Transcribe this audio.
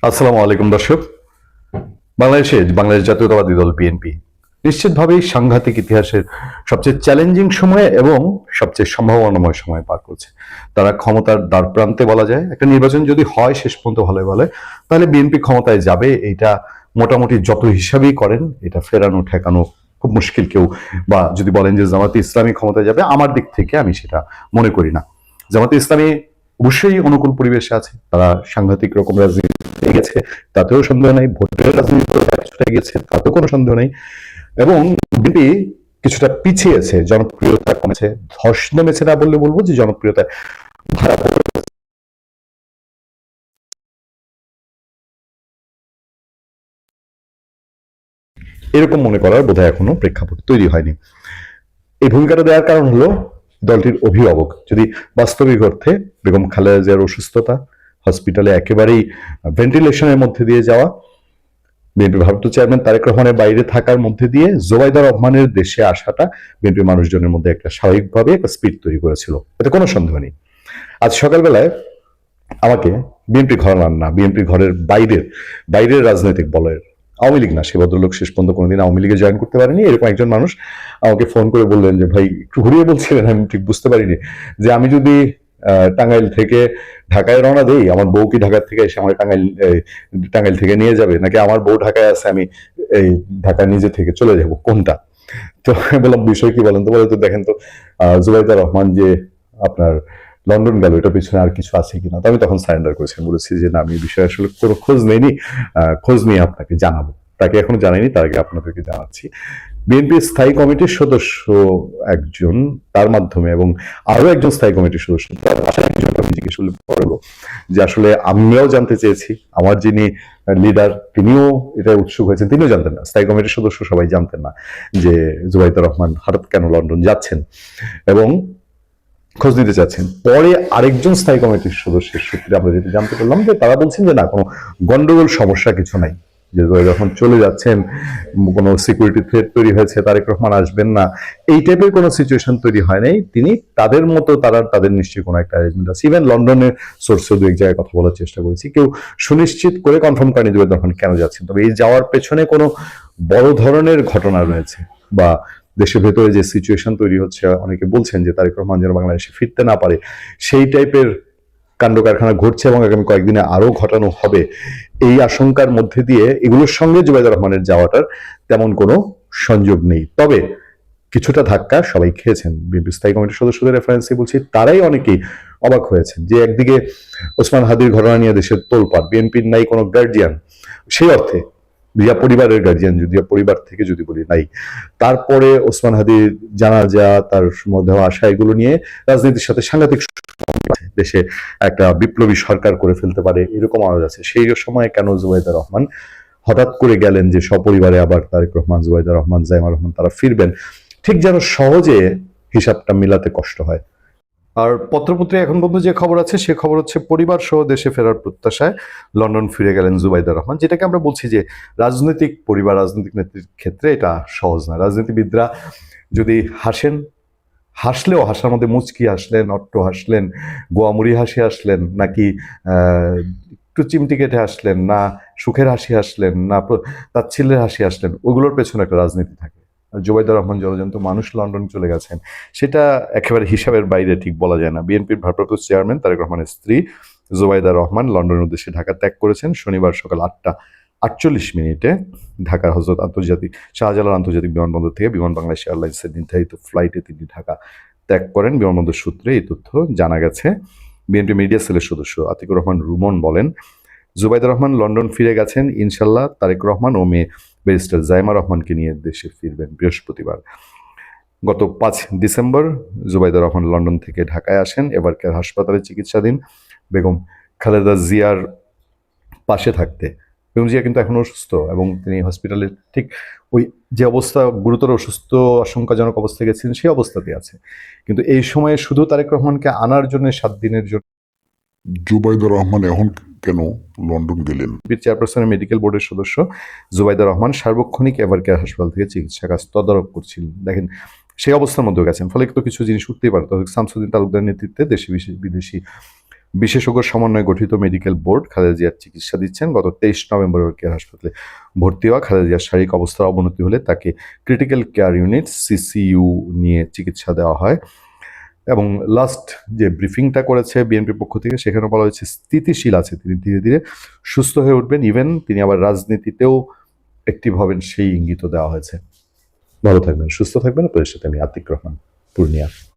আসসালামু আলাইকুম দর্শক। বাংলাদেশ জাতীয়তাবাদী দল বিএনপি নিশ্চিতভাবেই সাংঘাতিক ইতিহাসের সবচেয়ে চ্যালেঞ্জিং সময়ে এবং সবচেয়ে সম্ভাবনাময় সময় পার করছে। তারা ক্ষমতার দ্বারপ্রান্তে বলা যায়। একটা নির্বাচন যদি হয় শেষ পর্যন্ত ভালো বলে, তাহলে বিএনপি ক্ষমতায় যাবে। এটা মোটামুটি যত হিসাবই করেন, এটা ফেরানো ঠেকানো খুব মুশকিল। কেউ বা যদি বলেন যে জামাতে ইসলামী ক্ষমতায় যাবে, আমার দিক থেকে আমি সেটা মনে করি না। জামাতে ইসলামী অবশ্যই অনুকূল পরিবেশে আছে, তারা সাংঘাতিক রকম রাজনীতি গেছে, তাতেও সন্দেহ নাই। ভোটের রাজনীতি কিছুটা গেছে, তাতেও কোনো সন্দেহ নেই। এবং বিএনপি কিছুটা পিছিয়েছে, জনপ্রিয়তা কমেছে, ধস নেমেছে না বললে বলবো যে জনপ্রিয়তা ভাড়া পড়েছে। এরকম মনে করার বোধহয় এখনো প্রেক্ষাপট তৈরি হয়নি। এই ভূমিকাটা দেওয়ার কারণ হলো দলটির অভিভাবক। যদি বাস্তবিক অর্থে বেগম খালেদা জিয়ার অসুস্থতা, হসপিটালে একেবারেই ভেন্টিলেশনের মধ্যে দিয়ে যাওয়া, বিএনপি ভারপ্রাপ্ত চেয়ারম্যান তারেক রহমানের বাইরে থাকার মধ্যে দিয়ে জোবাইদা রহমানের দেশে আসাটা বিএনপি মানুষজনের মধ্যে একটা স্বাভাবিকভাবে একটা স্পিড তৈরি করেছিল, এতে কোনো সন্দেহ নেই। আজ সকালবেলায় আমাকে বিএনপি ঘর না, বিএনপি ঘরের বাইরের বাইরের রাজনৈতিক বলয়ের, আওয়ামী লীগ না, সে ভদ্রলোক শেষ পর্যন্ত কোনোদিন আওয়ামী লীগে জয়েন করতে পারেনি, এরকম একজন মানুষ আমাকে ফোন করে বললেন যে ভাই একটু ঘুরিয়ে বলছিলেন, আমি ঠিক বুঝতে পারিনি যে আমি যদি টাঙ্গাইল থেকে ঢাকায় রওনা দেই, আমার বউ কি ঢাকা থেকে এসে আমার টাঙ্গাইল থেকে নিয়ে যাবে, নাকি আমার বউ ঢাকায় আছে আমি এই ঢাকা নিজে থেকে চলে যাব, কোনটা? তো আমি বললাম বিষয় কি বলেন তো। বলে তো দেখেন তো জুবাইদা রহমান যে আপনার লন্ডন গেল, এটা পিছনে আর কিছু আছে কিনা। তো আমি তখন সারেন্ডার করেছি, বলেছি যে না, আমি এই বিষয়ে আসলে কোনো খোঁজ নেইনি, খোঁজ নিয়ে আপনাকে জানাবো। তাকে এখনো জানাইনি, তার আগে আপনাদেরকে জানাচ্ছি। বিএনপির স্থায়ী কমিটির সদস্য একজন, তার মাধ্যমে, এবং আরো একজন স্থায়ী কমিটির সদস্য, তার বাসায় একজন জিজ্ঞেস করলে পড়লো যে আসলে আমিও জানতে চেয়েছি, আমার যিনি লিডার তিনিও এটা উৎসুক হয়েছেন, তিনিও জানতেন না, স্থায়ী কমিটির সদস্য সবাই জানতেন না যে জুবাইদা রহমান হঠাৎ কেন লন্ডন যাচ্ছেন এবং খোঁজ নিতে চাচ্ছেন। পরে আরেকজন স্থায়ী কমিটির সদস্যের সূত্রে আমরা যেটা জানতে পারলাম যে তারা বলছেন যে না, কোনো গন্ডগোল সমস্যা কিছু নাই, যে যখন চলে যাচ্ছেন কোনো সিকিউরিটি থ্রেট তৈরি হয়েছে, তারেক রহমান আসবেন না, এই টাইপের কোনো সিচুয়েশন তৈরি হয় নাই। তিনি তাদের মতো তাদের নিশ্চয়ই কোনো একটা অ্যারেঞ্জমেন্ট আছে। ইভেন লন্ডনের সোর্সে দু এক জায়গায় কথা বলার চেষ্টা করেছি, কেউ সুনিশ্চিত করে কনফার্ম করেনি যে তখন কেন যাচ্ছেন। তবে এই যাওয়ার পেছনে কোনো বড় ধরনের ঘটনা রয়েছে বা দেশের ভেতরে যে সিচুয়েশন তৈরি হচ্ছে, অনেকে বলছেন যে তারেক রহমান যেন বাংলাদেশে ফিরতে না পারে, সেই টাইপের কাণ্ড কারখানা ঘটছে এবং আগামী কয়েকদিনে আরো ঘটানো হবে, এই আশঙ্কার মধ্যে দিয়ে এগুলোর সঙ্গে জুবাইদা রহমানের যাওয়াটার তেমন কোনো সংযোগ নেই। তবে কিছুটা ধাক্কা সবাই খেয়েছেন। বিএনপি স্থায়ী কমিটির সদস্যদের রেফারেন্সে বলছি, তারাই অনেকেই অবাক হয়েছেন যে একদিকে ওসমান হাদির ঘটনা নিয়ে দেশের তোলপাড়, বিএনপির নাই কোনো গার্জিয়ান, সেই অর্থে রিয়া পরিবারের গার্জিয়ান, যদি পরিবার থেকে যদি বলি নাই, তারপরে ওসমান হাদির জানাজা, তার মধ্যে আসা, এগুলো নিয়ে রাজনীতির সাথে সাংঘাতিক দেশে একটা বিপ্লবী সরকার করে ফেলতে পারে এরকম আওয়াজ আছে। সেই সময় কেন জুবাইদা রহমান হঠাৎ করে গেলেন যে সপরিবারে আবার তারেক রহমান, জুবাইদা রহমান, জাইমা রহমান তারা ফিরবেন, ঠিক যেন সহজে হিসাবটা মিলাতে কষ্ট হয়। আর পত্রপত্রে এখন পর্যন্ত যে খবর আছে, সে খবর হচ্ছে পরিবার সহ দেশে ফেরার প্রত্যাশায় লন্ডন ফিরে গেলেন জুবাইদা রহমান, যেটাকে আমরা বলছি যে রাজনৈতিক পরিবার, রাজনৈতিক নেত্রীর ক্ষেত্রে এটা সহজ না। রাজনীতিবিদরা যদি হাসেন, হাসলেও হাসার মধ্যে মুচকি হাসলেন, অট্ট হাসলেন, গোয়ামুড়ি হাসি হাসলেন, নাকি একটু চিমটি কেটে হাসলেন, না সুখের হাসি হাসলেন, না তাচ্ছিল্যের হাসি হাসলেন, ওগুলোর পেছনে একটা রাজনীতি থাকে। জুবাইদা রহমান জলজন্ত মানুষ লন্ডন চলে গেছেন, সেটা একেবারে হিসাবের বাইরে ঠিক বলা যায় না। বিএনপির ভারপ্রাপ্ত চেয়ারম্যান তারেক রহমানের স্ত্রী জুবাইদা রহমান লন্ডনের উদ্দেশ্যে ঢাকা ত্যাগ করেছেন শনিবার সকাল 8টা 48 মিনিটে ঢাকার হজরত শাহজালাল আন্তর্জাতিক বিমানবন্দর থেকে বিমান বাংলাদেশ এয়ারলাইন্সের নির্ধারিত ফ্লাইটে তিনি ঢাকা ত্যাগ করেন। বিমানবন্দর সূত্রে এই তথ্য জানা গেছে। বিএনপি মিডিয়া সেলের সদস্য আতিকুর রহমান রুমন বলেন, জুবাইদা রহমান লন্ডন ফিরে গেছেন, ইনশাল্লাহ তারেক রহমান ও মেয়ে ব্যারিস্টার জাইমা রহমানকে নিয়ে দেশে ফিরবেন বৃহস্পতিবার। গত 5 ডিসেম্বর জুবাইদা রহমান লন্ডন থেকে ঢাকায় আসেন এবারকার হাসপাতালে চিকিৎসাধীন বেগম খালেদা জিয়ার পাশে থাকতে। বেগম জিয়া কিন্তু এখন অসুস্থ এবং তিনি হসপিটালে ঠিক ওই যে অবস্থা, গুরুতর অসুস্থ আশঙ্কাজনক অবস্থায় গেছিলেন সেই অবস্থাতে আছে। কিন্তু এই সময়ে শুধু তারেক রহমানকে আনার জন্য 7 দিনের জন্য জুবাইদা রহমান এখন কেন লন্ডন গেলেন? চেয়ারপারসনের মেডিকেল বোর্ডের সদস্য জুবাইদা রহমান সার্বক্ষণিক এভারকেয়ার হাসপাতাল থেকে চিকিৎসা কাজ তদারক করছিলেন। দেখেন সেই অবস্থার মধ্যে গেছেন, ফলে তো কিছু জিনিস উঠতেই পারে। শামসুদ্দিন তালুকদার নেতৃত্বে দেশি বিদেশি বিশেষজ্ঞ সমন্বয়ে গঠিত মেডিকেল বোর্ড খালেদা জিয়ার চিকিৎসা দিচ্ছেন। গত 23 নভেম্বর কেয়ার হাসপাতালে ভর্তি হওয়া খালেদা জিয়ার শারীরিক অবস্থার অবনতি হলে তাকে ক্রিটিক্যাল কেয়ার ইউনিট সিসিইউ নিয়ে চিকিৎসা দেওয়া হয়। এবং লাস্ট যে ব্রিফিংটা করেছে বিএনপির পক্ষ থেকে, সেখানে বলা হয়েছে স্থিতিশীল আছে, তিনি ধীরে ধীরে সুস্থ হয়ে উঠবেন, ইভেন তিনি আবার রাজনীতিতেও অ্যাক্টিভ হবেন সেই ইঙ্গিতও দেওয়া হয়েছে। ভালো থাকবেন, সুস্থ থাকবেন। আপনাদের সাথে আমি আতিক রহমান, পূর্ণিয়া।